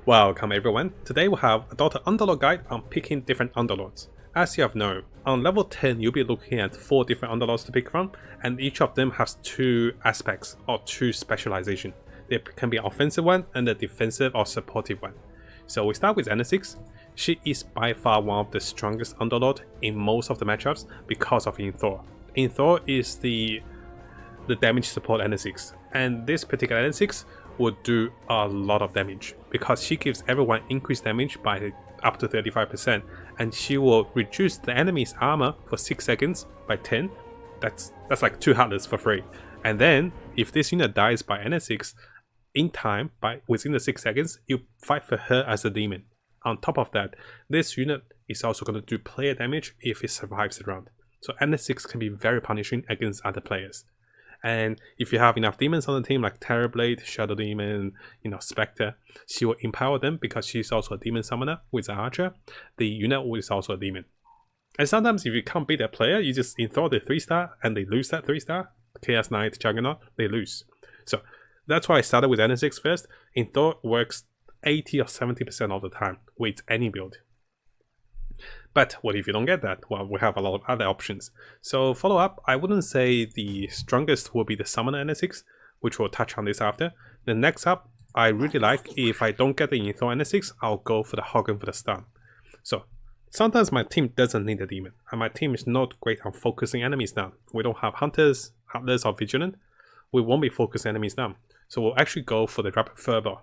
Welcome everyone, today we'll have a Dota Underlord guide on picking different Underlords. As you have known, on level 10 you'll be looking at 4 different Underlords to pick from, and each of them has 2 aspects or 2 specialization. There can be an offensive one and a defensive or supportive one. So we start with Anessix. She is by far one of the strongest Underlord in most of the matchups because of Thor. Thor is the damage support Anessix, and this particular Anessix would do a lot of damage because she gives everyone increased damage by up to 35%, and she will reduce the enemy's armor for 6 seconds by 10. That's like 2 heartless for free. And then if this unit dies by Anessix in time, within the 6 seconds, you fight for her as a demon. On top of that, this unit is also going to do player damage if it survives the round. So Anessix can be very punishing against other players. And if you have enough demons on the team like Terrorblade, Shadow Demon, Spectre, she will empower them because she's also a demon summoner with an archer. The unit is also a demon. And sometimes if you can't beat that player, you just Thor the 3-star and they lose that 3-star. Chaos Knight, Juggernaut, they lose. So that's why I started with Anessix first. Thor works 80 or 70% of the time with any build. But what if you don't get that? Well, we have a lot of other options. So follow up, I wouldn't say the strongest will be the Summoner Anessix, which we'll touch on this after. The next up, I really like, if I don't get the Thor Anessix, I'll go for the Hoggins for the stun. So sometimes my team doesn't need a demon, and my team is not great on focusing enemies down. We don't have Hunters, Heartless, or Vigilant. We won't be focusing enemies down. So we'll actually go for the Rapid Furball.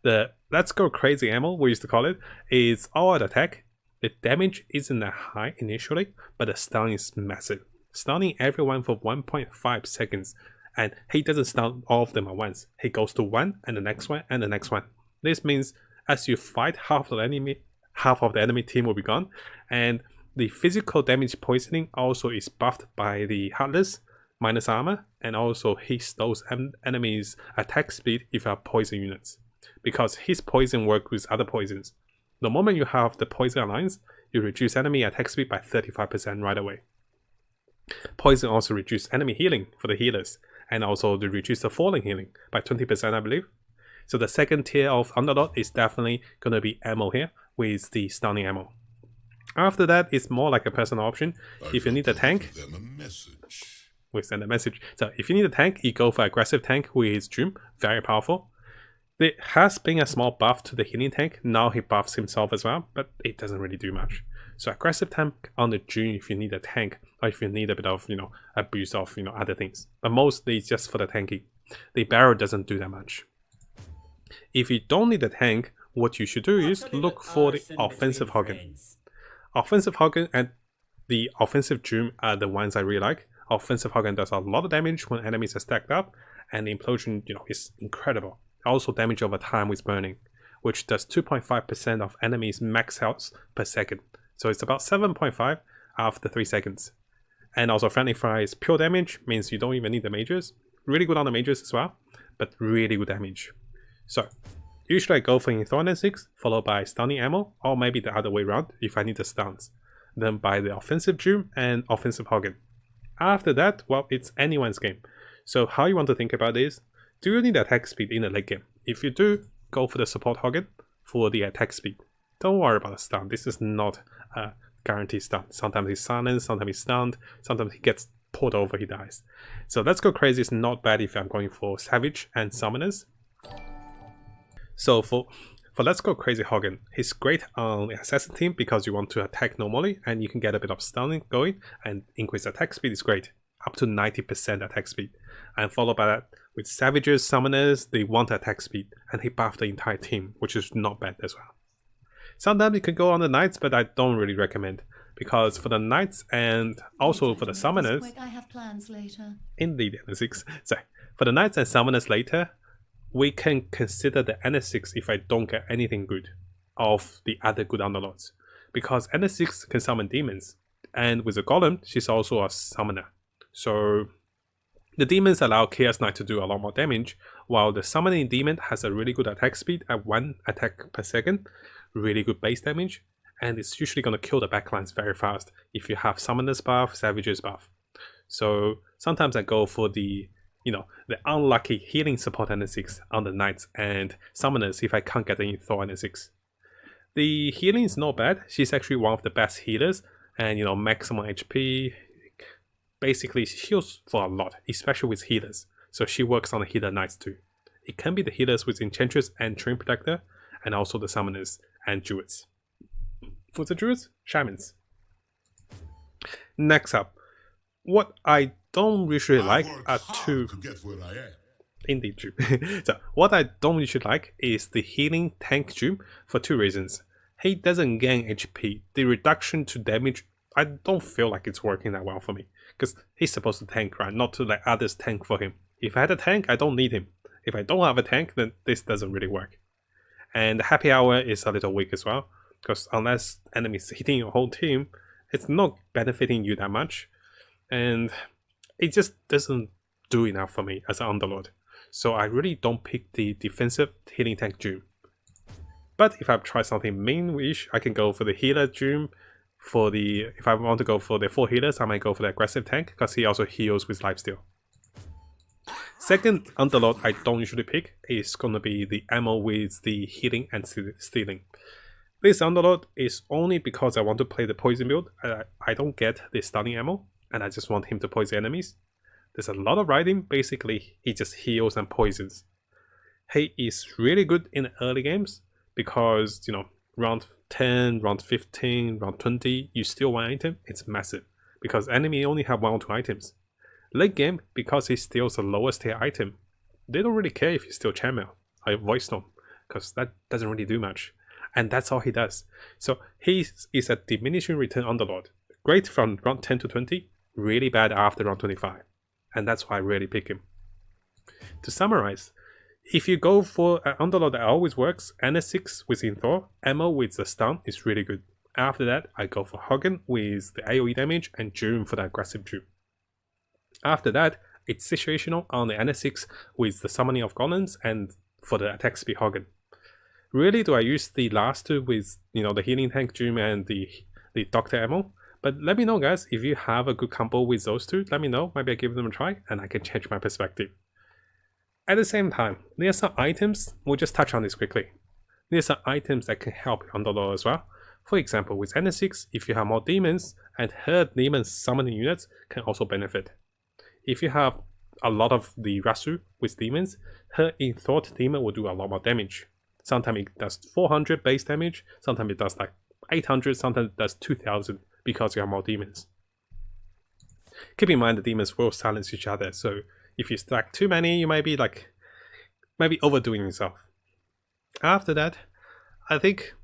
The Let's Go Crazy ammo, we used to call it, is all out attack. The damage isn't that high initially, but the stun is massive. Stunning everyone for 1.5 seconds, and he doesn't stun all of them at once. He goes to one, and the next one, and the next one. This means as you fight, half of the enemy team will be gone, and the physical damage poisoning also is buffed by the Heartless, minus armor, and also hits those enemies' attack speed if you have poison units, because his poison works with other poisons. The moment you have the Poison Alliance, you reduce enemy attack speed by 35% right away. Poison also reduces enemy healing for the healers, and also to reduce the falling healing by 20%, I believe. So the second tier of Underlord is definitely going to be ammo here with the stunning ammo. After that, it's more like a personal option. If you need a tank, we send a message. So if you need a tank, you go for aggressive tank with Doom, very powerful. There has been a small buff to the healing tank, now he buffs himself as well, but it doesn't really do much. So aggressive tank on the June if you need a tank, or if you need a bit of, a boost of, other things. But mostly it's just for the tanking. The barrel doesn't do that much. If you don't need a tank, what you should do is look for the offensive Hoggins. Offensive Hoggins and the offensive June are the ones I really like. Offensive Hoggins does a lot of damage when enemies are stacked up, and the implosion, is incredible. Also damage over time with burning, which does 2.5% of enemies max health per second. So it's about 7.5 after 3 seconds. And also friendly fire is pure damage, means you don't even need the mages. Really good on the mages as well, but really good damage. So usually I go for Thor Anessix, followed by stunning ammo, or maybe the other way around if I need the stuns. Then by the offensive Doom and offensive Hoggin. After that, well, it's anyone's game. So how you want to think about this? Do you need attack speed in the late game? If you do, go for the support Hoggin for the attack speed. Don't worry about the stun. This is not a guaranteed stun. Sometimes he's silenced, sometimes he's stunned, sometimes he gets pulled over, he dies. So Let's Go Crazy is not bad if I'm going for Savage and Summoners. So for Let's Go Crazy Hoggin, he's great on the Assassin team because you want to attack normally and you can get a bit of stunning going, and increase attack speed is great. Up to 90% attack speed. And followed by that with Savages, Summoners, they want attack speed, and he buffed the entire team, which is not bad as well. Sometimes you can go on the Knights, but I don't really recommend, because for the Knights and also for the Summoners, I have plans later. Indeed, Anessix. Sorry, for the Knights and Summoners later, we can consider the Anessix if I don't get anything good of the other good Underlords, because Anessix can summon demons, and with the Golem, she's also a summoner. So the demons allow Chaos Knight to do a lot more damage, while the summoning demon has a really good attack speed at 1 attack per second, really good base damage, and it's usually going to kill the backlines very fast if you have Summoners buff, Savages buff. So sometimes I go for the you know, the unlucky healing support Anessix on the knights and summoners if I can't get any Thor Anessix. The healing is not bad. She's actually one of the best healers, and you know, maximum HP. Basically, she heals for a lot, especially with healers. So she works on the healer knights too. It can be the healers with Enchantress and Train Protector, and also the summoners and druids. For the druids, shamans. Next up, what I don't usually like are two. Indeed, Doom. So what I don't usually like is the healing tank Doom for two reasons. He doesn't gain HP. The reduction to damage, I don't feel like it's working that well for me. Because he's supposed to tank, right? Not to let others tank for him. If I had a tank, I don't need him. If I don't have a tank, then this doesn't really work. And the happy hour is a little weak as well. Because unless enemies hitting your whole team, it's not benefiting you that much. And it just doesn't do enough for me as an underlord. So I really don't pick the defensive healing tank Doom. But if I try something main-ish, I can go for the healer Doom. If I want to go for the 4 healers, I might go for the aggressive tank, because he also heals with lifesteal. Second underlord I don't usually pick is gonna be the ammo with the healing and stealing. This underlord is only because I want to play the poison build. I don't get the stunning ammo, and I just want him to poison enemies. There's a lot of riding. Basically, he just heals and poisons. He is really good in the early games because, you know, round 10, round 15, round 20, you steal 1 item, it's massive because enemy only have 1 or 2 items. Late game, because he steals the lowest tier item, they don't really care if you steal Chainmail or Void Storm, because that doesn't really do much. And that's all he does. So he is a diminishing return underlord. Great from round 10 to 20, really bad after round 25. And that's why I really pick him. To summarize, if you go for an underlord that always works, Anessix with Thor, ammo with the stun is really good. After that, I go for Hoggins with the AoE damage and Doom for the aggressive Doom. After that, it's situational on the Anessix with the summoning of golems and for the attack speed Hoggins. Really, do I use the last two with, you know, the healing tank Doom and the doctor ammo? But let me know, guys, if you have a good combo with those two, let me know. Maybe I give them a try and I can change my perspective. At the same time, there are some items, we'll just touch on this quickly. There are some items that can help underlord as well. For example, with Anessix, if you have more demons, and her demon summoning units can also benefit. If you have a lot of the Rasu with demons, her Thought demon will do a lot more damage. Sometimes it does 400 base damage, sometimes it does like 800, sometimes it does 2000 because you have more demons. Keep in mind the demons will silence each other, so if you stack too many, you might be overdoing yourself. After that, I think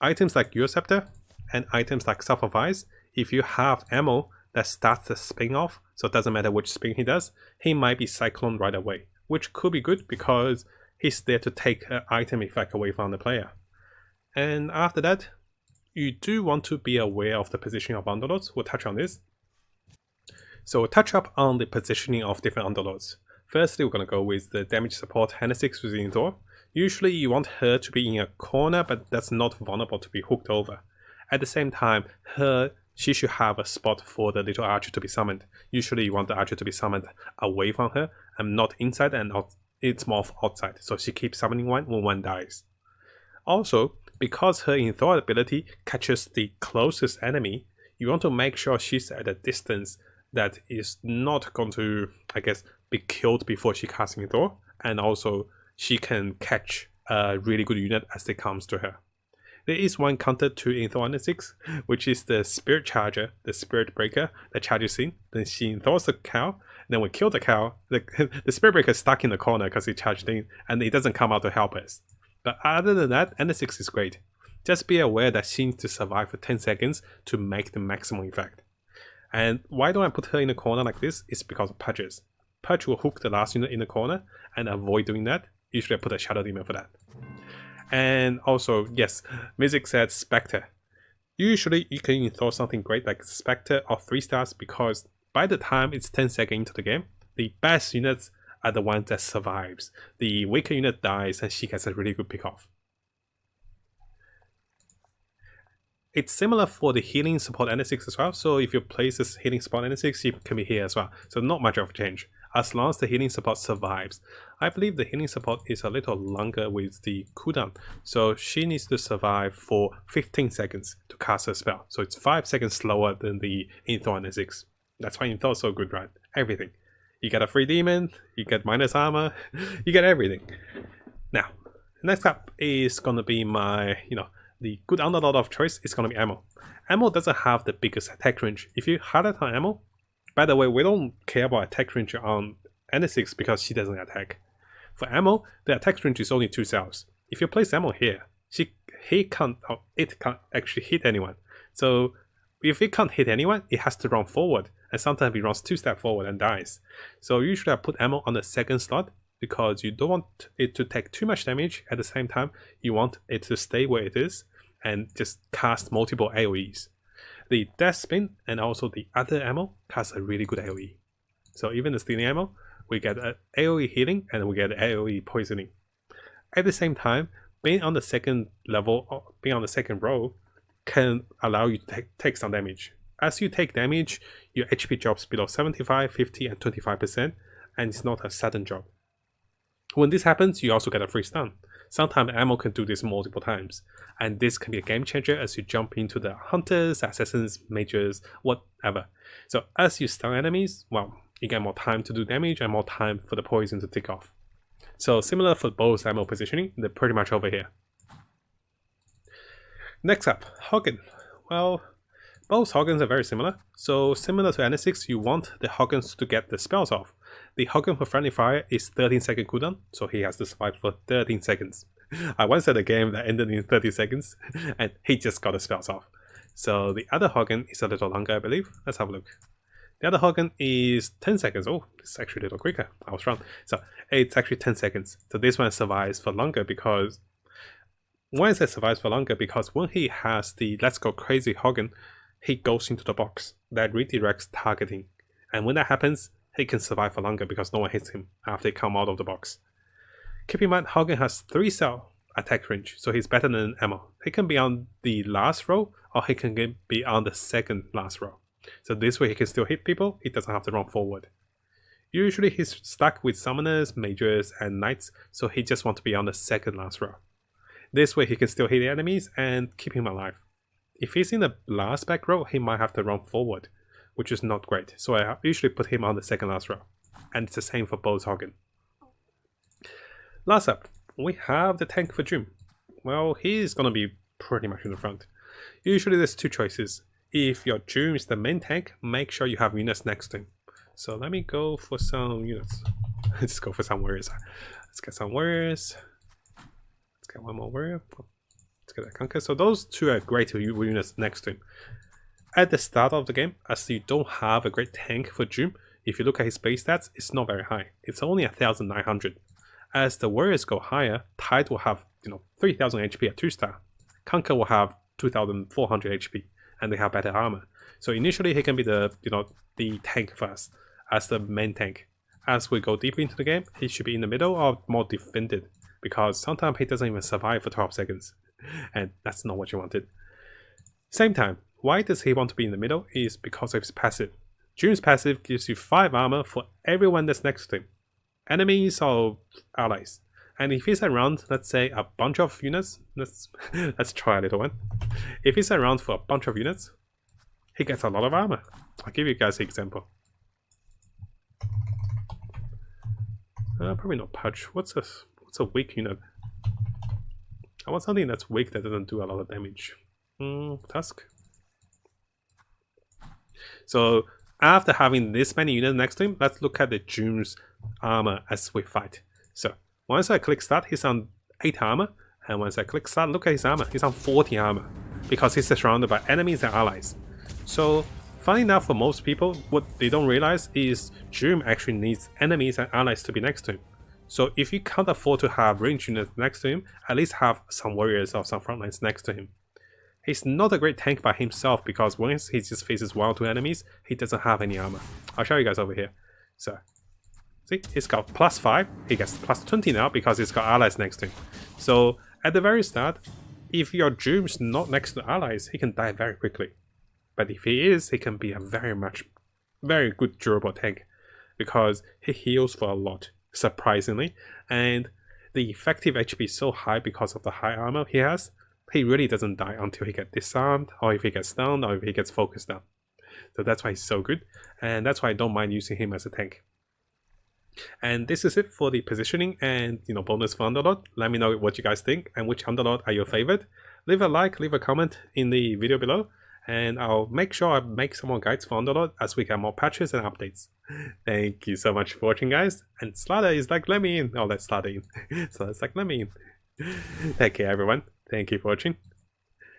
items like your scepter and items like Self of Ice, if you have ammo that starts the spin off, so it doesn't matter which spin he does, he might be cyclone right away, which could be good because he's there to take an item effect away from the player. And after that, you do want to be aware of the positioning of underlords. We'll touch on this. So we'll touch up on the positioning of different underlords. Firstly, we're going to go with the damage support Anessix with Thor. Usually you want her to be in a corner, but that's not vulnerable to be hooked over. At the same time, she should have a spot for the little archer to be summoned. Usually you want the archer to be summoned away from her and not inside, and it's more outside, so she keeps summoning one when one dies. Also, because her Thor ability catches the closest enemy, you want to make sure she's at a distance that is not going to, I guess, be killed before she casts Thor, and also she can catch a really good unit as it comes to her. There is one counter to Thor Anessix, which is the Spirit Charger, the Spirit Breaker that charges in, then she Thors the cow, then we kill the cow, the Spirit Breaker is stuck in the corner because it charged in, and it doesn't come out to help us. But other than that, Anessix is great. Just be aware that she needs to survive for 10 seconds to make the maximum effect. And why don't I put her in a corner like this? It's because of Pudges. Pudge will hook the last unit in the corner and avoid doing that. Usually I put a Shadow Demon for that. And also, yes, Music said Spectre. Usually you can install something great like Spectre or 3 stars because by the time it's 10 seconds into the game, the best units are the ones that survives. The weaker unit dies and she gets a really good pick off. It's similar for the healing support Anessix as well, so if you place this healing support Anessix, it can be here as well. So not much of a change. as long as the healing support survives. I believe the healing support is a little longer with the cooldown, so she needs to survive for 15 seconds to cast her spell. So it's 5 seconds slower than the Inthor Anessix. That's why Inthor is so good, right? Everything. You get a free demon, you get minus armor, you get everything. Now, next up is gonna be my, the good underlord of choice is gonna be Ammo. Ammo doesn't have the biggest attack range. If you highlight on Ammo, by the way, we don't care about attack range on Anessix because she doesn't attack. For Ammo, the attack range is only 2 cells. If you place Ammo here, it can't actually hit anyone. So if it can't hit anyone, it has to run forward, and sometimes it runs 2 steps forward and dies. So usually I put Ammo on the second slot because you don't want it to take too much damage. At the same time, you want it to stay where it is and just cast multiple AoEs. The Death Spin and also the other Ammo cast a really good AoE. So even the Stealing Ammo, we get AoE healing and we get AoE poisoning. At the same time, being on the second level, or being on the second row, can allow you to take some damage. As you take damage, your HP drops below 75, 50 and 25%, and it's not a sudden drop. When this happens, you also get a free stun. Sometimes Ammo can do this multiple times, and this can be a game changer as you jump into the hunters, assassins, mages, whatever. So as you stun enemies, well, you get more time to do damage and more time for the poison to tick off. So similar for both Ammo positioning, they're pretty much over here. Next up, Hoggin. Well, both Hoggins are very similar. So similar to Anessix, you want the Hoggins to get the spells off. The Hoggin for Friendly Fire is 13-second cooldown, so he has to survive for 13 seconds. I once had a game that ended in 30 seconds, and he just got the spells off. So the other Hoggin is a little longer, I believe. Let's have a look. The other Hoggin is 10 seconds. Oh, it's actually a little quicker. I was wrong. So it's actually 10 seconds. So this one survives for longer because... Why is it survives for longer? Because when he has the Let's Go Crazy Hoggin, he goes into the box. That redirects targeting. And when that happens, he can survive for longer because no one hits him after he comes out of the box. Keep in mind, Hoggin has 3 cell attack range, so he's better than Ammo. He can be on the last row, or he can be on the second last row. So this way he can still hit people, he doesn't have to run forward. Usually he's stuck with summoners, mages, and knights, so he just wants to be on the second last row. This way he can still hit the enemies and keep him alive. If he's in the last back row, he might have to run forward, which is not great. So I usually put him on the second last row. And it's the same for both Hoggin. Last up, we have the tank for Jum. Well, he's gonna be pretty much in the front. Usually there's 2 choices. If your Jum is the main tank, make sure you have units next to him. So let me go for some units. Let's go for some warriors. Let's get some warriors. Let's get one more warrior. Let's get that conquer. So those 2 are great units next to him. At the start of the game, as you don't have a great tank for Jum, if you look at his base stats, it's not very high. It's only 1,900. As the warriors go higher, Tide will have 3,000 HP at 2-star. Conquer will have 2,400 HP, and they have better armor. So initially he can be the the tank first, as the main tank. As we go deeper into the game, he should be in the middle or more defended, because sometimes he doesn't even survive for 12 seconds, and that's not what you wanted. Same time, why does he want to be in the middle is because of his passive. Jum's passive gives you 5 armor for everyone that's next to him, enemies or allies. And if he's around, let's say a bunch of units, let's try a little one. If he's around for a bunch of units, he gets a lot of armor. I'll give you guys an example. Probably not Pudge. What's a weak unit? I want something that's weak that doesn't do a lot of damage. Tusk. So after having this many units next to him, let's look at the Jum's armor as we fight. So once I click start, he's on 8 armor, and once I click start, look at his armor. He's on 40 armor because he's surrounded by enemies and allies. So funny enough, for most people, what they don't realize is Jum actually needs enemies and allies to be next to him. So if you can't afford to have range units next to him, at least have some warriors or some frontlines next to him. He's not a great tank by himself because once he just faces 1 or 2 enemies, he doesn't have any armor. I'll show you guys over here. So, see, he's got +5, he gets +20 now because he's got allies next to him. So, at the very start, if your Jum's not next to allies, he can die very quickly. But if he is, he can be a very good durable tank. because he heals for a lot, surprisingly, and the effective HP is so high because of the high armor he has. He really doesn't die until he gets disarmed, or if he gets stunned, or if he gets focused down. So that's why he's so good, and that's why I don't mind using him as a tank. And this is it for the positioning and bonus for Underlord. Let me know what you guys think and which Underlord are your favorite. Leave a like, leave a comment in the video below, and I'll make sure I make some more guides for Underlord as we get more patches and updates. Thank you so much for watching, guys. And Slaughter is like, let me in. Oh, that's Slaughter in. So it's like, let me in. Take care, everyone. Thank you for watching.